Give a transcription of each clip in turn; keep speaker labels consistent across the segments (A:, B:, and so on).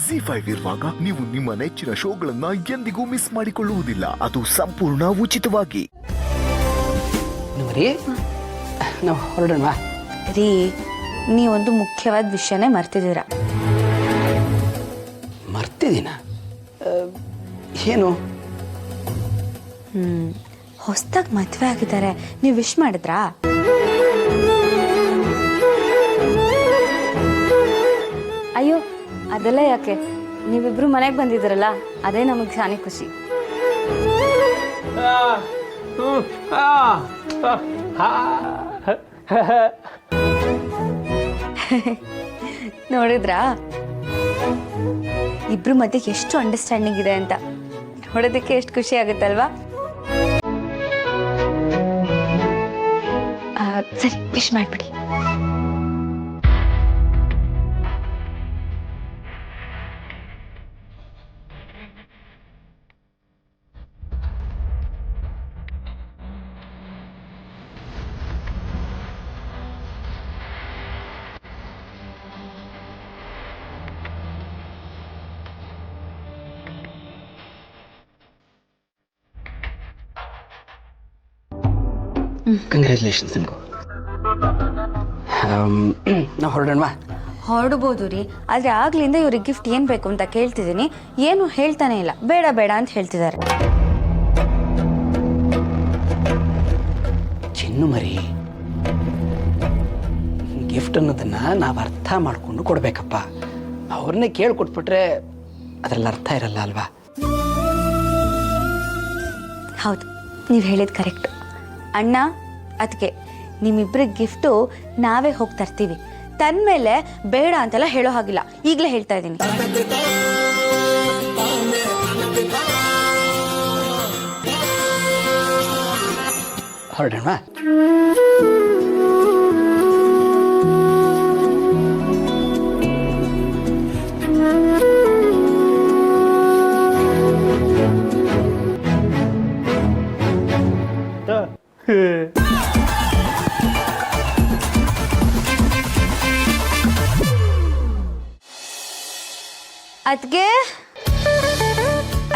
A: ZEE5 ಇರುವಾಗ ನೀವು ನಿಮ್ಮ ನೆಚ್ಚಿನ ಶೋಗಳನ್ನ ಎಂದಿಗೂ ಮಿಸ್ ಮಾಡಿಕೊಳ್ಳುವುದಿಲ್ಲ. ಅದು ಸಂಪೂರ್ಣ ಉಚಿತವಾಗಿ.
B: ನಾವು ಹೊರಡೋಣ
C: ರೀ. ನೀವೊಂದು ಮುಖ್ಯವಾದ ವಿಷಯನೇ ಮರ್ತಿದ್ದೀರಾ.
B: ಮರ್ತಿದ್ದೀನ? ಏನು?
C: ಹೊಸ್ದಾಗಿ ಮದುವೆ ಆಗಿದ್ದಾರೆ. ನೀವು ವಿಶ್ ಮಾಡಿದ್ರಾ? ಅಯ್ಯೋ ಅದೆಲ್ಲ ಯಾಕೆ, ನೀವಿಬ್ರು ಮನೆಗೆ ಬಂದಿದ್ದೀರಲ್ಲ ಅದೇ ನಮಗೆ ಸಾನಿ ಖುಷಿ. ನೋಡಿದ್ರಾ ಇಬ್ರು ಮಧ್ಯೆ ಎಷ್ಟು ಅಂಡರ್ಸ್ಟ್ಯಾಂಡಿಂಗ್ ಇದೆ ಅಂತ. ನೋಡೋದಕ್ಕೆ ಎಷ್ಟು ಖುಷಿ ಆಗುತ್ತಲ್ವಾ? ಸರಿ, ವಿಶ್ ಮಾಡ್ಬಿಡಿ.
B: ಕಂಗ್ರ್ಯಾಚುಲೇಷನ್ಸ್ ನಿಮಗೂ. ನಾವು ಹೊರಡೋಣವಾ?
C: ಹೊರಡ್ಬೋದು ರೀ, ಆದರೆ ಆಗ್ಲಿಂದ ಇವ್ರಿಗೆ ಗಿಫ್ಟ್ ಏನು ಬೇಕು ಅಂತ ಕೇಳ್ತಿದ್ದೀನಿ, ಏನು ಹೇಳ್ತಾನೆ ಇಲ್ಲ. ಬೇಡ ಬೇಡ ಅಂತ ಹೇಳ್ತಿದ್ದಾರೆ.
B: ಚಿನ್ನು ಮರಿ, ಗಿಫ್ಟ್ ಅನ್ನೋದನ್ನ ನಾವು ಅರ್ಥ ಮಾಡ್ಕೊಂಡು ಕೊಡ್ಬೇಕಪ್ಪ. ಅವ್ರನ್ನೇ ಕೇಳ್ಕೊಟ್ಬಿಟ್ರೆ ಅದರಲ್ಲಿ ಅರ್ಥ ಇರಲ್ಲ ಅಲ್ವಾ?
C: ಹೌದು, ನೀವು ಹೇಳಿದ ಕರೆಕ್ಟ್. ಅಣ್ಣ ಅದಕ್ಕೆ ನಿಮ್ಮಿಬ್ಬರಿಗೆ ಗಿಫ್ಟು ನಾವೇ ಹೋಗಿ ತರ್ತೀವಿ. ತಂದಮೇಲೆ ಬೇಡ ಅಂತೆಲ್ಲ ಹೇಳೋ ಹಾಗಿಲ್ಲ, ಈಗಲೇ ಹೇಳ್ತಾ ಇದ್ದೀನಿ.
B: ಹೊರಡೋಣ.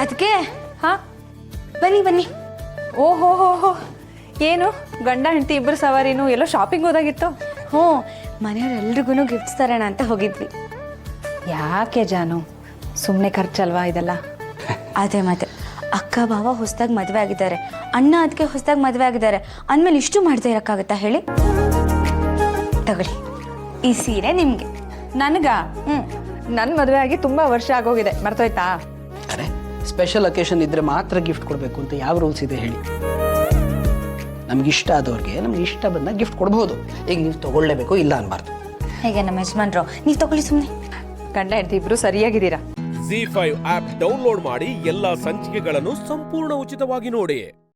C: ಅದಕ್ಕೆ ಹಾ ಬನ್ನಿ ಬನ್ನಿ.
D: ಓಹೋ ಹೋ, ಏನು ಗಂಡ ಹೆಂಡತಿ ಇಬ್ಬರು ಸವಾರಿನೂ ಎಲ್ಲೋ ಶಾಪಿಂಗ್ ಹೋದಾಗಿತ್ತು?
C: ಹ್ಞೂ, ಮನೆಯವರೆಲ್ರಿಗೂ ಗಿಫ್ಟ್ಸ್ ತರೋಣ ಅಂತ ಹೋಗಿದ್ವಿ.
D: ಯಾಕೆ ಜಾನು, ಸುಮ್ಮನೆ ಖರ್ಚಲ್ವಾ ಇದೆಲ್ಲ?
C: ಅದೇ ಮತ್ತೆ, ಅಕ್ಕ ಬಾವ ಹೊಸದಾಗಿ ಮದುವೆ ಆಗಿದ್ದಾರೆ, ಅಣ್ಣ ಅದಕ್ಕೆ ಹೊಸದಾಗಿ ಮದುವೆ ಆಗಿದ್ದಾರೆ ಅಂದಮೇಲೆ ಇಷ್ಟು ಮಾಡದೆ ಇರೋಕ್ಕಾಗತ್ತಾ ಹೇಳಿ? ತಗೊಳ್ಳಿ, ಈ ಸೀರೆ ನಿಮಗೆ.
D: ನನಗ? ನನ್ನ ಮದುವೆ ಆಗಿ ತುಂಬಾ ವರ್ಷ ಆಗೋಗಿದೆ, ಮರ್ತೋಯ್ತಾ?
B: ಅರೆ, ಸ್ಪೆಷಲ್ ಅಕೇಶನ್ ಇದ್ರೆ ಮಾತ್ರ ಗಿಫ್ಟ್ ಕೊಡಬೇಕು ಅಂತ ಯಾವ ರೂಲ್ಸ್ ಇದೆ ಹೇಳಿ? ನಮ್ಗೆ ಇಷ್ಟ ಆದವ್ರಿಗೆ ನಮ್ಗೆ ಇಷ್ಟ ಬಂದಾಗ ಗಿಫ್ಟ್ ಕೊಡ್ಬೋದು. ಈಗ ನೀವು ತಗೊಳ್ಳೇಬೇಕು ಇಲ್ಲ ಅನ್ಬಾರ್ದು.
C: ಹೇಗೆ ನಮ್ಮ ಯಜಮಾನ್ರು, ನೀವು ತಗೊಳ್ಳಿ ಸುಮ್ಮನೆ.
D: ಗಂಡ ಹೆಂಡತಿ ಇಬ್ರು ಸರಿಯಾಗಿದ್ದೀರಾ.
E: ZEE5 ಆಪ್ ಡೌನ್ಲೋಡ್ ಮಾಡಿ ಎಲ್ಲಾ ಸಂಚಿಕೆಗಳನ್ನು ಸಂಪೂರ್ಣ ಉಚಿತವಾಗಿ ನೋಡಿ.